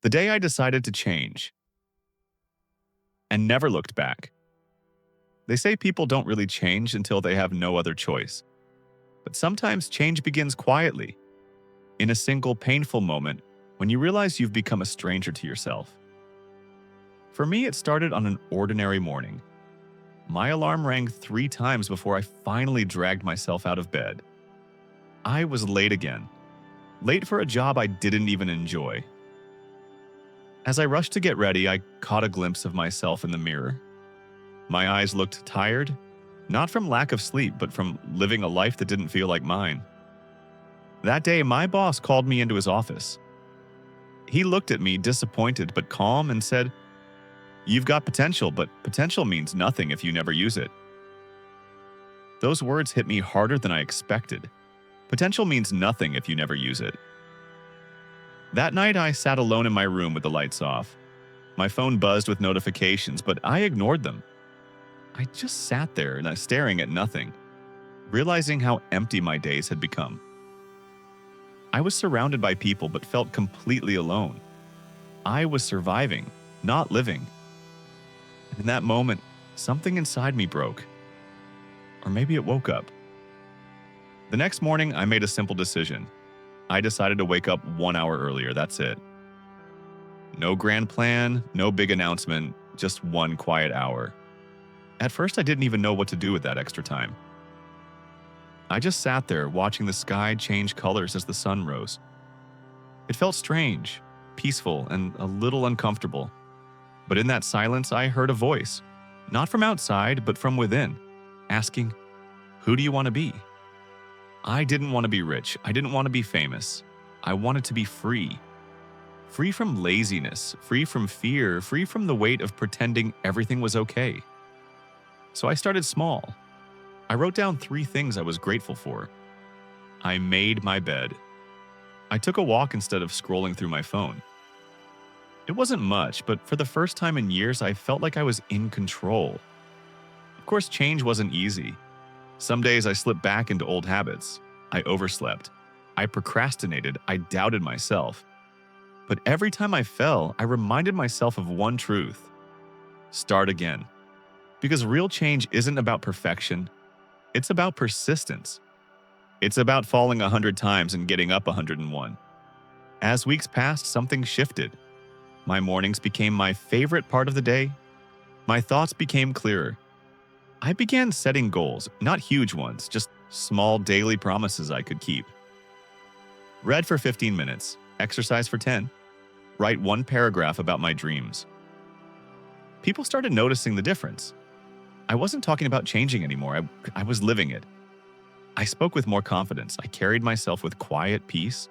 The day I decided to change and never looked back. They say people don't really change until they have no other choice. But sometimes change begins quietly, in a single painful moment when you realize you've become a stranger to yourself. For me, it started on an ordinary morning. My alarm rang 3 times before I finally dragged myself out of bed. I was late again, late for a job I didn't even enjoy. As I rushed to get ready, I caught a glimpse of myself in the mirror. My eyes looked tired, not from lack of sleep, but from living a life that didn't feel like mine. That day, my boss called me into his office. He looked at me disappointed but calm and said, "You've got potential, but potential means nothing if you never use it." Those words hit me harder than I expected. Potential means nothing if you never use it. That night, I sat alone in my room with the lights off. My phone buzzed with notifications, but I ignored them. I just sat there staring at nothing, realizing how empty my days had become. I was surrounded by people but felt completely alone. I was surviving, not living. And in that moment, something inside me broke. Or maybe it woke up. The next morning, I made a simple decision. I decided to wake up 1 hour earlier, that's it. No grand plan, no big announcement, just one quiet hour. At first, I didn't even know what to do with that extra time. I just sat there watching the sky change colors as the sun rose. It felt strange, peaceful, and a little uncomfortable. But in that silence, I heard a voice, not from outside, but from within, asking, "Who do you want to be?" I didn't want to be rich. I didn't want to be famous. I wanted to be free. Free from laziness, free from fear, free from the weight of pretending everything was okay. So I started small. I wrote down 3 things I was grateful for. I made my bed. I took a walk instead of scrolling through my phone. It wasn't much, but for the first time in years, I felt like I was in control. Of course, change wasn't easy. Some days I slipped back into old habits. I overslept. I procrastinated. I doubted myself. But every time I fell, I reminded myself of one truth: start again. Because real change isn't about perfection. It's about persistence. It's about falling 100 times and getting up 101. As weeks passed, something shifted. My mornings became my favorite part of the day. My thoughts became clearer. I began setting goals, not huge ones, just small daily promises I could keep. Read for 15 minutes, exercise for 10, write 1 paragraph about my dreams. People started noticing the difference. I wasn't talking about changing anymore, I was living it. I spoke with more confidence, I carried myself with quiet peace.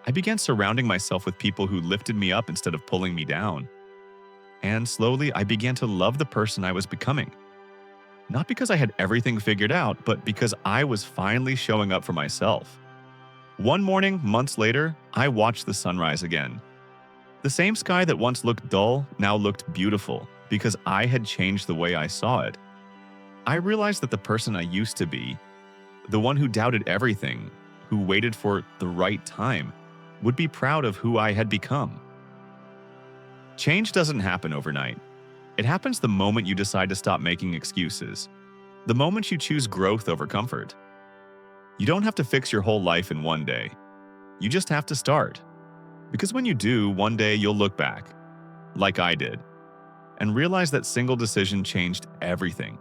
I began surrounding myself with people who lifted me up instead of pulling me down. And slowly, I began to love the person I was becoming. Not because I had everything figured out, but because I was finally showing up for myself. One morning, months later, I watched the sunrise again. The same sky that once looked dull now looked beautiful because I had changed the way I saw it. I realized that the person I used to be, the one who doubted everything, who waited for the right time, would be proud of who I had become. Change doesn't happen overnight. It happens the moment you decide to stop making excuses, the moment you choose growth over comfort. You don't have to fix your whole life in one day. You just have to start. Because when you do, one day you'll look back, like I did, and realize that single decision changed everything.